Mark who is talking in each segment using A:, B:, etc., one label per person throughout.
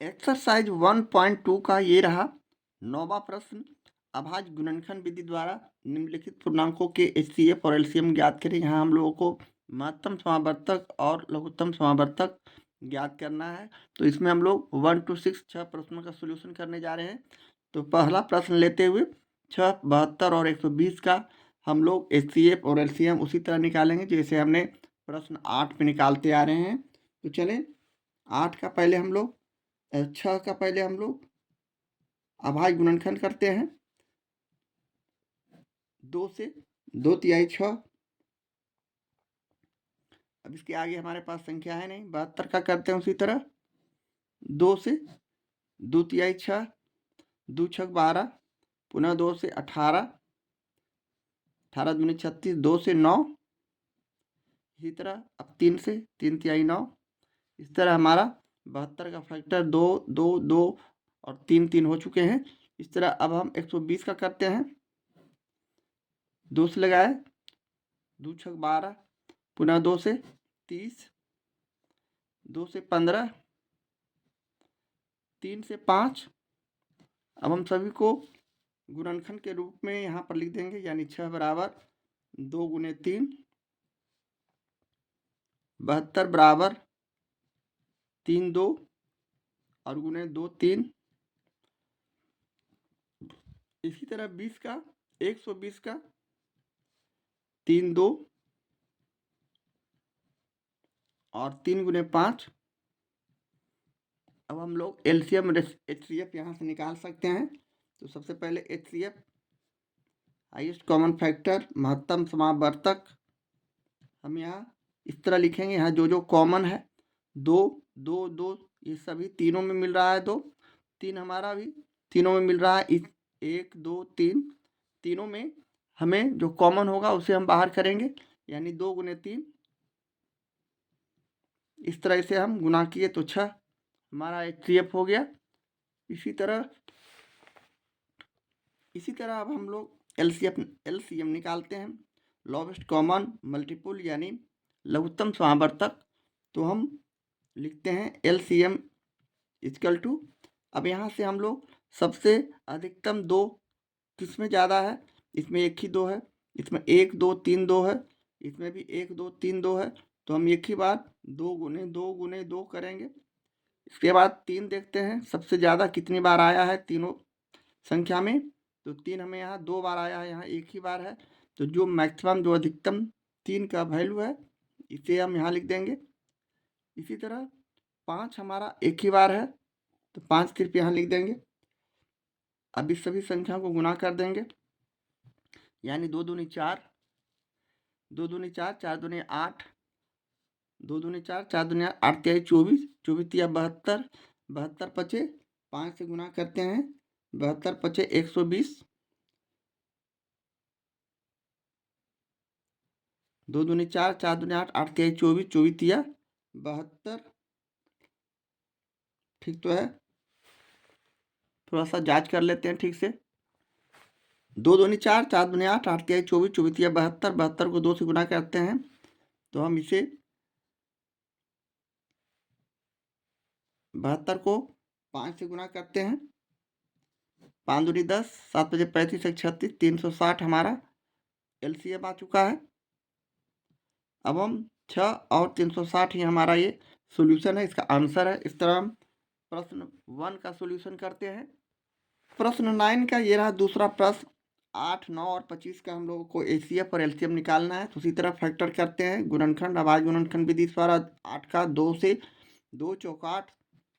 A: Exercise 1.2 का ये रहा 9वां प्रश्न। अभाज्य गुणनखंड विधि द्वारा निम्नलिखित पूर्णांकों के एचसीएफ और एलसीएम ज्ञात करें। यहाँ हम लोगों को महत्तम समावर्तक और लघुत्तम समावर्तक ज्ञात करना है। तो इसमें हम लोग 1 to 6 6 प्रश्नों का सोल्यूशन करने जा रहे हैं। तो पहला प्रश्न लेते हुए 6, 72 और 120 का हम लोग एचसीएफ और एलसीएम उसी तरह निकालेंगे जैसे हमने प्रश्न 8 में निकालते आ रहे हैं। तो चलें 8 का पहले हम लोग 6 का पहले हम लोग अभाज्य गुणनखंड करते हैं। 2 से 2 तिहाई 6। अब इसके आगे हमारे पास संख्या है नहीं। 72 का करते हैं उसी तरह। 2 से 2 तिहाई 6, 2 छक 12, पुनः 2 से 18, 18 दूनी 36, 2 से 9। इसी तरह अब 3 से 3 तिहाई 9। इस तरह हमारा 72 का फैक्टर 2 2 2 और 3 3 हो चुके हैं। इस तरह अब हम 120 का करते हैं। 2 से लगाए, 2 छक 12, पुनः 2 से 30, 2 से 15, 3 से 5। अब हम सभी को गुणनखंड के रूप में यहाँ पर लिख देंगे, यानी 6 बराबर 2 गुने 3, 72 बराबर 3 2 और गुने 2 3। इसी तरह 20 का 120 का 3 2 और 3 गुने 5। अब हम लोग एलसीएम एचसीएफ यहाँ से निकाल सकते हैं। तो सबसे पहले एचसीएफ हाईएस्ट कॉमन फैक्टर महत्तम समावर्तक हम यहाँ इस तरह लिखेंगे। यहाँ जो जो कॉमन है 2 2 2 ये सभी तीनों में मिल रहा है। 2 3 हमारा भी तीनों में मिल रहा है। इस 1 2 3 तीनों में हमें जो कॉमन होगा उसे हम बाहर करेंगे, यानी 2 गुने 3। इस तरह से हम गुना किए तो 6 हमारा एचसीएफ हो गया। इसी तरह अब हम लोग एलसीएम निकालते हैं, लोवेस्ट कॉमन मल्टीपल यानी लघुत्तम समावर्तक। तो हम लिखते हैं एलसीएम इक्वल टू, अब यहाँ से हम लोग सबसे अधिकतम 2 किसमें ज़्यादा है, इसमें 1 ही 2 है, इसमें 1 2 3 2 है, इसमें भी 1 2 3 2 है। तो हम एक ही बार 2 गुने 2 गुने 2 करेंगे। इसके बाद 3 देखते हैं सबसे ज़्यादा कितनी बार आया है तीनों संख्या में। तो 3 हमें यहाँ 2 बार आया है, यहाँ 1 ही बार है। तो जो मैक्सिमम जो अधिकतम 3 का वैल्यू है इसे हम यहाँ लिख देंगे। इसी तरह 5 हमारा 1 ही बार है, तो 5 सिर्फ यहाँ लिख देंगे। अब इस सभी संख्या को गुना कर देंगे, यानी 2 दूनी 4, 2 दूनी 4, 4 दूनी 8, 2 दूनी 4, 4 दूनी 8 तिहाई 24, 24 तिया 72, 72 पचे 5 से गुना करते हैं, 72 पचे 120, 2 दूनी 4, 4 दूनी 8, 8 तिहाई 24, 24 तिया 72। ठीक तो है, थोड़ा सा जांच कर लेते हैं ठीक से। 2 दूनी 4, 4 दूनी 8, 8 तिहाई 24, 24 तिया 72, 72 को 2 से गुना करते हैं। तो हम इसे 72 को 5 से गुना करते हैं, 5 दूनी 10, 7 बजे 35 36, 360 हमारा एलसीएम आ चुका है। अब हम 6 और 360 ही हमारा ये सॉल्यूशन है, इसका आंसर है। इस तरह हम प्रश्न 1 का सॉल्यूशन करते हैं। प्रश्न 9 का ये रहा दूसरा प्रश्न। 8 9 और 25 का हम लोगों को एचसीएफ और एलसीएम निकालना है। तो उसी तरह फैक्टर करते हैं गुणनखंड अभाज्य गुणनखंड विधि द्वारा। 8 का 2 से 2 चौक 8,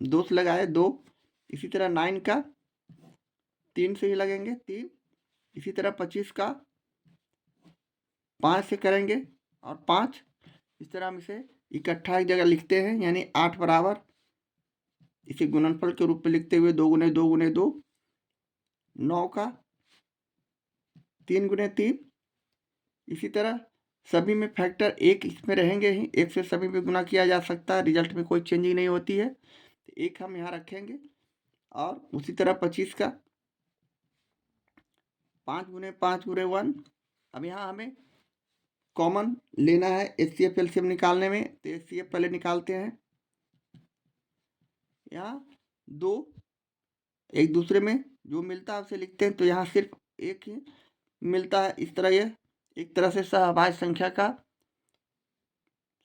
A: 2 से लगाए 2। इसी तरह 9 का 3 से ही लगेंगे 3। इसी तरह 25 का 5 से करेंगे और 5। इस तरह हम इसे इकट्ठा एक जगह लिखते हैं, यानी 8 बराबर इसे गुणनफल के रूप में लिखते हुए 2 गुने 2 गुने 2, 9 का 3 गुने 3। इसी तरह सभी में फैक्टर 1 इसमें रहेंगे ही, 1 से सभी में गुना किया जा सकता है, रिजल्ट में कोई चेंजिंग नहीं होती है। तो 1 हम यहाँ रखेंगे। और उसी तरह 25 का 5 गुने 5 गुने 1। अब यहाँ हमें कॉमन लेना है एचसीएफ एलसीएम निकालने में। तो एचसीएफ पहले निकालते हैं। यहाँ दो एक दूसरे में जो मिलता है उसे लिखते हैं, तो यहाँ सिर्फ एक ही मिलता है। इस तरह ये एक तरह से सहभाज्य संख्या का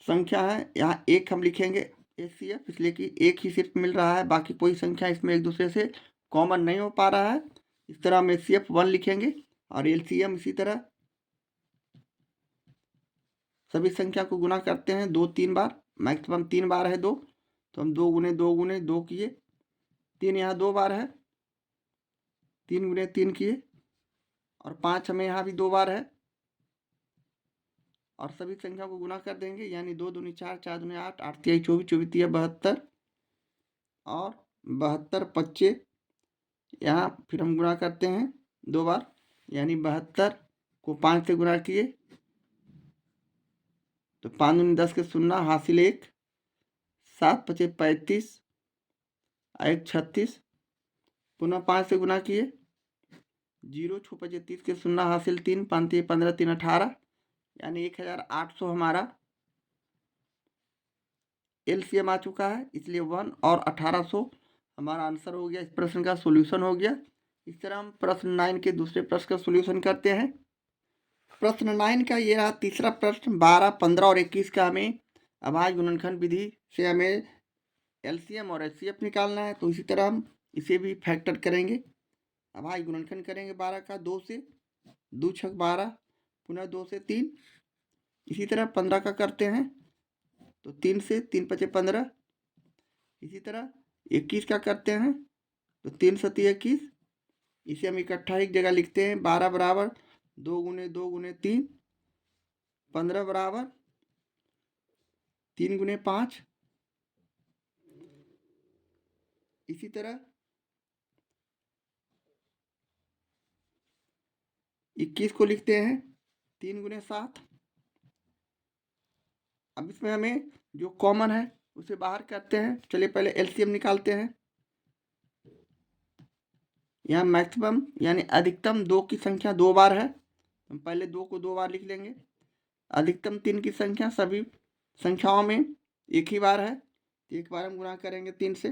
A: संख्या है। यहाँ एक हम लिखेंगे HCF, इसलिए कि एक ही सिर्फ मिल रहा है, बाकी कोई संख्या इसमें एक दूसरे से कॉमन नहीं हो पा रहा है। इस तरह हम HCF 1 लिखेंगे और LCM इसी तरह सभी संख्या को गुना करते हैं 2-3 बार, मैक्सिमम 3 बार है 2, तो हम 2 गुने 2 गुने 2 किए, 3 यहाँ 2 बार है, 3 गुने 3 किए, और 5 हमें यहाँ भी 2 बार है, और सभी संख्या को गुना कर देंगे, यानी 2 दूनी 4, 4 दूनी 8, 8 तिहाई 24, 24 तिया 72, और 72 25 यहाँ फिर हम गुना करते हैं 2 बार, यानी 72 को 5 से गुना किए तो 5 दूनी 10 के 0 हासिल 1, 7 पचे 35, 1 36, पुनः 5 से गुना किए, 0 6 पचे 30 के 0 हासिल 3, 5 तिया 15, 3 18, यानी 1800 हमारा LCM आ चुका है, इसलिए 1 और 1800 हमारा आंसर हो गया। इस प्रश्न का सोल्यूशन हो गया। इस तरह हम प्रश्न 9 के दूसरे प्रश्न का सोल्यूशन करते हैं। प्रश्न 9 का ये रहा तीसरा प्रश्न। 12, 15 और 21 का हमें अभाज्य गुणनखंड विधि से हमें LCM और HCF निकालना है, तो इसी तरह हम इसे भी फैक्टर करेंगे। अभाज्य गुणनखंड करेंगे 12 का, 2 से 2 छक 12, पुनः 2 से 3, इसी तरह 15 का करते हैं तो 3 से 3 पचे 15, इसी तरह 21 का करते हैं तो 3 सती 21, इसे हम इकट्ठा एक जगह लिखते हैं। 12 बराबर 2 गुने 2 गुने 3, 15 बराबर 3 गुने 5, इसी तरह 21 को लिखते हैं 3 गुने 7। अब इसमें हमें जो कॉमन है उसे बाहर करते हैं। चलिए पहले LCM निकालते हैं। यहाँ मैक्सिमम यानी अधिकतम 2 की संख्या 2 बार है, हम पहले 2 को 2 बार लिख लेंगे। अधिकतम 3 की संख्या सभी संख्याओं में एक ही बार है, एक बार हम गुणा करेंगे 3 से।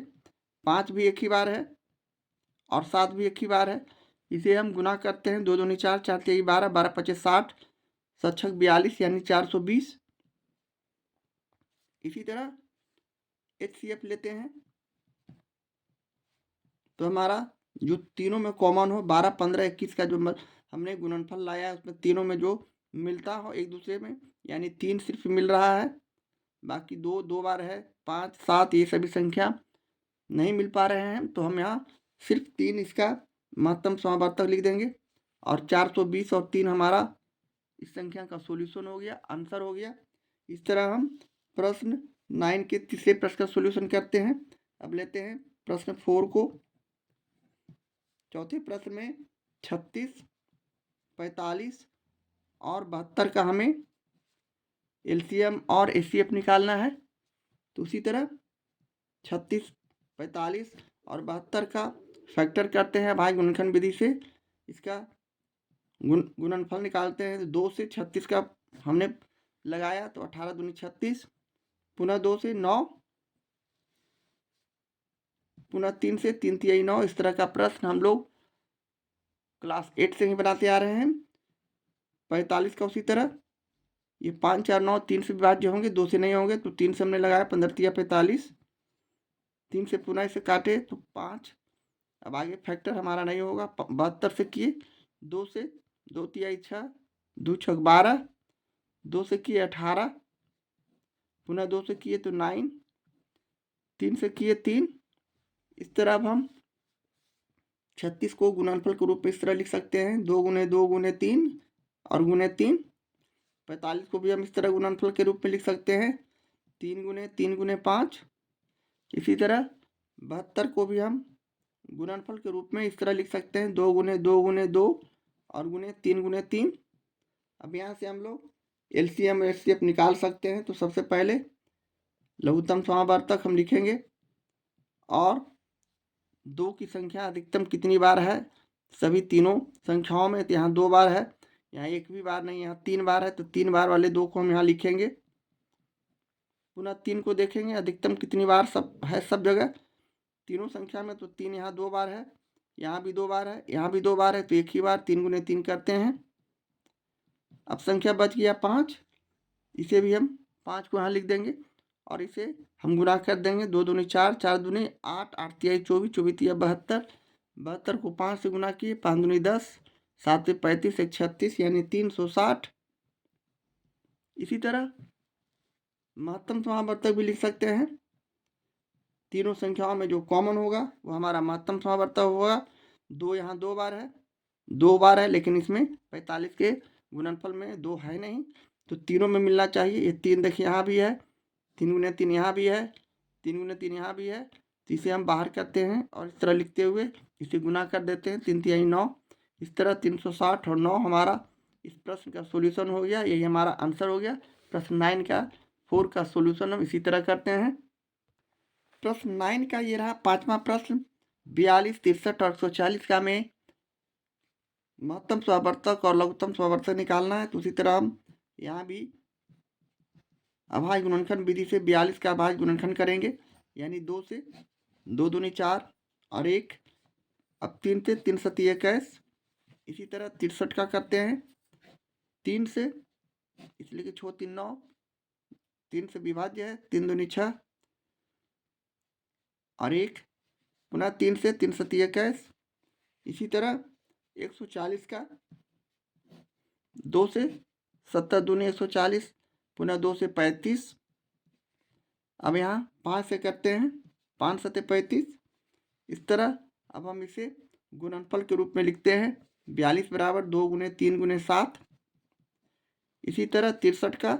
A: 5 भी एक ही बार है और 7 भी एक ही बार है, इसे हम गुना करते हैं। 2 दूनी 4, 4 तिहाई 12, 12 पचे 60, 7 छक 42, यानी 420। इसी तरह HCF लेते हैं तो हमारा जो तीनों में कॉमन हो, 12, 15, 21 का जो हमने गुणनफल लाया है उसमें तीनों में जो मिलता हो एक दूसरे में, यानी 3 सिर्फ मिल रहा है, बाकी 2 2 बार है, 5 7 ये सभी संख्या नहीं मिल पा रहे हैं, तो हम यहाँ सिर्फ 3 इसका महत्तम समावर्तक लिख देंगे, और 420 और 3 हमारा इस संख्या का सॉल्यूशन हो गया, आंसर हो गया। इस तरह हम प्रश्न 9 के तीसरे प्रश्न का सॉल्यूशन करते हैं। अब लेते हैं प्रश्न 4 को। चौथे प्रश्न में 36, 45 और 72 का हमें LCM और HCF निकालना है, तो उसी तरह 36, 45 और 72 का फैक्टर करते हैं भाज्य गुणनखंड विधि से। इसका गुणनफल निकालते हैं। 2 से 36 का हमने लगाया तो 18 दूनी 36, पुनः 2 से 9, पुनः 3 से 3 तिहाई 9। इस तरह का प्रश्न हम लोग क्लास 8 से ही बनाते आ रहे हैं। 45 का उसी तरह, ये 5 4 9 3 से विभाज्य होंगे, 2 से नहीं होंगे, तो 3 से हमने लगाया, 15 तिया 45, 3 से पुनः इसे काटे तो 5। अब आगे फैक्टर हमारा नहीं होगा। 72 से किए, 2 से 2 तिहाई 6, 2 छक 12, 2 से किए 18, पुनः 2 से किए तो 9, 3 से किए 3। इस तरह अब हम 36 को गुणनफल के रूप में इस तरह लिख सकते हैं, 2 गुने 2 गुने 3 और गुने 3। 45 को भी हम इस तरह गुणनफल के रूप में लिख सकते हैं, 3 गुने 3 गुने 5। इसी तरह 72 को भी हम गुणनफल के रूप में इस तरह लिख सकते हैं, 2 गुने 2 गुने 2 और गुने 3 गुने 3। अब यहाँ से हम लोग LCM और HCF निकाल सकते हैं। तो सबसे पहले लघुत्तम समावर्तक हम लिखेंगे, और 2 की संख्या अधिकतम कितनी बार है सभी तीनों संख्याओं में, तो यहाँ 2 बार है, यहाँ एक भी बार नहीं, यहाँ 3 बार है, तो 3 बार वाले 2 को हम यहाँ लिखेंगे। पुनः 3 को देखेंगे अधिकतम कितनी बार सब है, सब जगह तीनों संख्या में, तो 3 यहाँ 2 बार है, यहाँ भी 2 बार है, यहाँ भी 2 बार है, तो एक ही बार 3 गुने 3 करते हैं। अब संख्या बच गया 5, इसे भी हम 5 को यहाँ लिख देंगे और इसे हम गुणा कर देंगे। 2 दूनी 4, 4 दूनी 8, 8 तिहाई 24, 24 तिया 72, 72 को 5 से गुणा किए, 5 दूनी 10, 7 से 35, 1 36 यानी 360। इसी तरह महत्तम समावर्तक भी लिख सकते हैं। तीनों संख्याओं में जो कॉमन होगा वो हमारा महत्तम समावर्तक होगा। 2 यहाँ 2 बार है, 2 बार है, लेकिन इसमें 45 के गुणनफल में 2 है नहीं, तो तीनों में मिलना चाहिए। ये 3 देखिए यहाँ भी है, 3 गुने 3 यहाँ भी है, 3 गुने 3 यहाँ भी है, तो इसे हम बाहर करते हैं और इस तरह लिखते हुए इसे गुना कर देते हैं। 3 तिहाई 9, इस तरह 360 और 9 हमारा इस प्रश्न का सोल्यूशन हो गया। यही हमारा आंसर हो गया। प्रश्न 9 का 4 का सोल्यूशन हम इसी तरह करते हैं। प्रश्न 9 का ये रहा 5वां प्रश्न। 42, 63 और 140 का में महत्तम स्वावर्तक और लघुत्तम स्वावर्तक निकालना है। तो उसी तरह हम यहाँ भी अभाज्य गुणनखंड विधि से 42 का अभाज्य गुणनखंड करेंगे, यानी 2 से 2 दूनी 4 और 1, अब 3 से 3 सती 21। इसी तरह 63 का करते हैं 3 से, इसलिए कि 6 3 9, 3 से विभाज्य है, 3 दूनी 6 और 1, पुनः 3 से 3 सती 21। इसी तरह 140 का 2 से 70 दूनी 140, पुनः 2 से 35। अब यहाँ 5 से करते हैं, 5 सते 35। इस तरह अब हम इसे गुणनफल के रूप में लिखते हैं। 42 बराबर 2 गुने 3 गुने 7। इसी तरह 63 का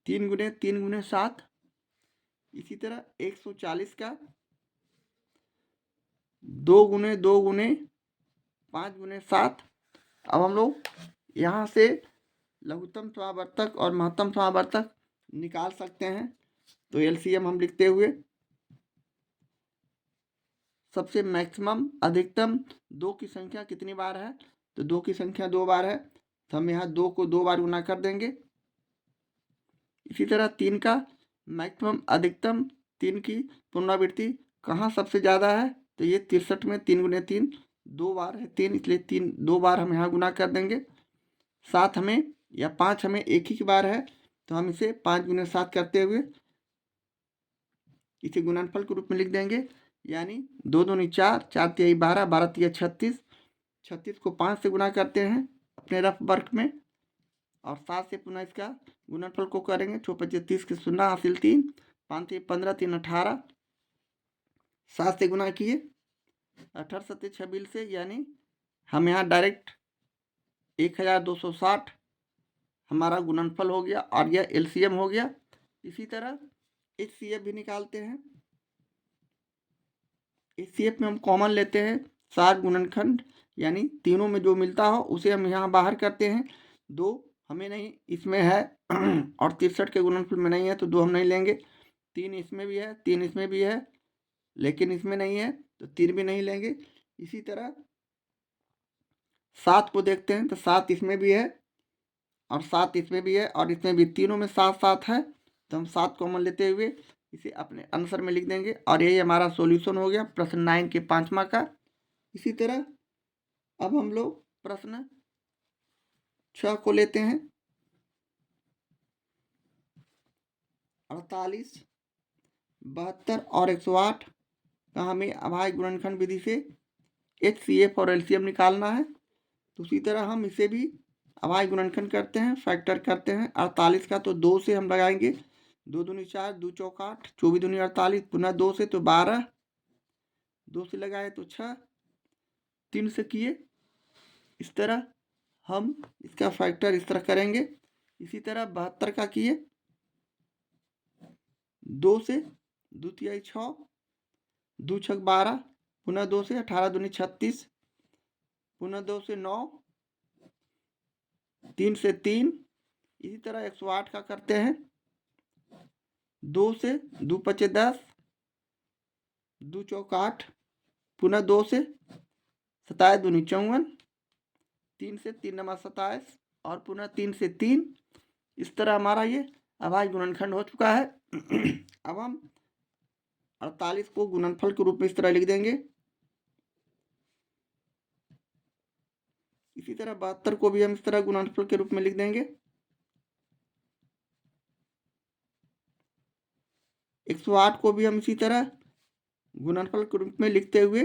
A: 3 गुने 3 गुने 7। इसी तरह 140 का 2 गुने 2 गुने 5 गुने 7। अब हम लोग यहाँ से लघुत्तम समावर्तक और महत्तम समावर्तक निकाल सकते हैं। तो एलसीएम हम लिखते हुए सबसे मैक्सिमम अधिकतम 2 की संख्या कितनी बार है, तो 2 की संख्या 2 बार है, तो हम यहाँ 2 को 2 बार गुना कर देंगे। इसी तरह 3 का मैक्सिमम अधिकतम 3 की पुनरावृत्ति कहाँ सबसे ज़्यादा है, तो ये 63 में 3 गुने 3 2 बार है 3, इसलिए 3 2 बार हम यहाँ गुना कर देंगे। 7 हमें या 5 हमें एक ही बार है, तो हम इसे 5 गुने 7 करते हुए इसे गुणनफल के रूप में लिख देंगे, यानी 2 दूनी 4, 4 तिहाई 12, 12 तिया 36, 36 को 5 से गुना करते हैं अपने रफ वर्क में, और 7 से पुनः इसका गुणनफल को करेंगे। 6 25 30 के 0 हासिल 3, 5 से 15 3 18, 7 से गुना किए 18 सत्ते 26 से, यानी हम यहाँ डायरेक्ट 1260 हमारा गुणनफल हो गया और यह एलसीएम हो गया। इसी तरह एचसीएफ भी निकालते हैं। एचसीएफ में हम कॉमन लेते हैं 7 गुणनखंड, यानी तीनों में जो मिलता हो उसे हम यहाँ बाहर करते हैं। 2 हमें नहीं इसमें है और 63 के गुणनफल में नहीं है, तो 2 हम नहीं लेंगे। 3 इसमें भी है, 3 इसमें भी है, लेकिन इसमें नहीं है, तो 3 भी नहीं लेंगे। इसी तरह 7 को देखते हैं, तो 7 इसमें भी है और 7 इसमें भी है, और इसमें भी तीनों में 7 7 है, तो हम 7 कॉमन लेते हुए इसे अपने आंसर में लिख देंगे और यही हमारा सॉल्यूशन हो गया प्रश्न 9 के 5वां का। इसी तरह अब हम लोग प्रश्न 6 को लेते हैं। 48, 72 और 108 का हमें अभाज्य गुणनखंड विधि से एचसीएफ और एलसीएम निकालना है। तो उसी तरह हम इसे भी अभाज्य गुणनखंड करते हैं, फैक्टर करते हैं। 48 का तो 2 से हम लगाएंगे, 2 दूनी 4, 2 चौक 8, 24 दूनी 48, पुनः 2 से तो 12, 2 से लगाए तो 6, 3 से किए। इस तरह हम इसका फैक्टर इस तरह करेंगे। इसी तरह 72 का किए, 2 से 2 तिहाई 6, 2 छक 12, पुनः 2 से 18 दूनी 36, पुनः 2 से 9, 3 से 3। इसी तरह 108 का करते हैं, 2 से 2 पचे 10, 2 चौक 8, पुनः 2 से 27 दूनी 54, 3 से 3 नमा 27 और पुनः 3 से 3। इस तरह हमारा ये अभाज्य गुणनखंड हो चुका है। अब हम 48 को गुणनफल के रूप में इस तरह लिख देंगे। इसी तरह 72 को भी हम इस तरह गुणनफल के रूप में लिख देंगे। 108 को भी हम इसी तरह गुणनफल के रूप में लिखते हुए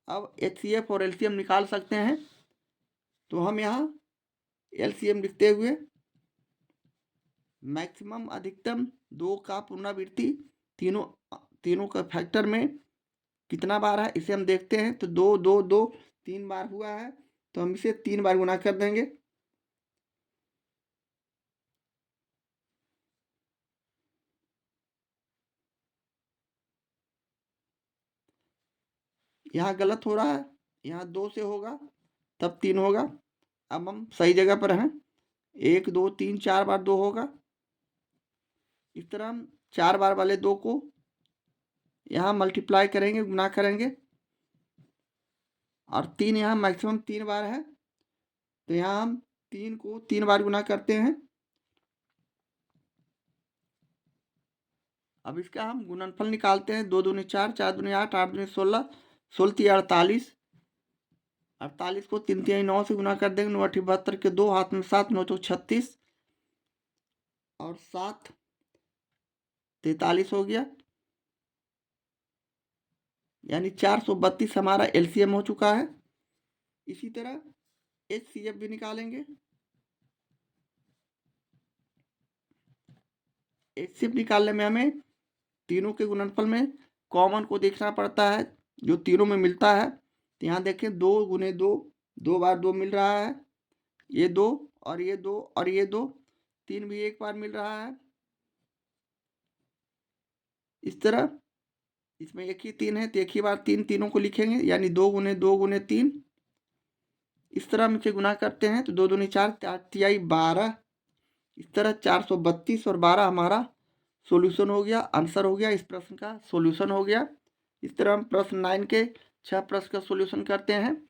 A: अब HCF और LCM निकाल सकते हैं। तो हम यहाँ LCM लिखते हुए मैक्सिमम अधिकतम 2 का पुनरावृत्ति तीनों का फैक्टर में कितना बार है इसे हम देखते हैं। तो 2 2 2 3 बार हुआ है, तो हम इसे 3 बार गुना कर देंगे। यहाँ गलत हो रहा है, यहाँ 2 से होगा तब 3 होगा। अब हम सही जगह पर हैं। 1 2 3 4 बार 2 होगा। इस तरह हम 4 बार वाले 2 को यहाँ मल्टीप्लाई करेंगे, गुना करेंगे। और 3 यहाँ मैक्सिमम 3 बार है, तो यहाँ हम 3 को 3 बार गुना करते हैं। अब इसका हम गुणनफल निकालते हैं। 2 दूनी 4, 4 दूनी 8, 8 दूनी 16, 16 तिया 48, 48 को 3 तिहाई 9 से गुना कर देंगे। 9 8 72 के 2 हाथ में 7, 9 तो 36 और 7 43 हो गया, यानी 432 हमारा LCM हो चुका है। इसी तरह HCF भी निकालेंगे। HCF निकालने में हमें तीनों के गुणनफल में कॉमन को देखना पड़ता है, जो तीनों में मिलता है। तो यहाँ देखें 2 गुने 2, 2 बार 2 मिल रहा है, ये 2 और ये 2 और ये 2, 3 भी एक बार मिल रहा है। इस तरह इसमें एक ही 3 है, तो एक ही बार तीनों को लिखेंगे, यानी 2 गुने 2 गुने 3। इस तरह हम इसे गुना करते हैं, तो 2 दूनी 4, 4 तिहाई 12। इस तरह 432 और 12 हमारा सॉल्यूशन हो गया, आंसर हो गया, इस प्रश्न का सॉल्यूशन हो गया। इस तरह हम प्रश्न 9 के 6 प्रश्न का सॉल्यूशन करते हैं।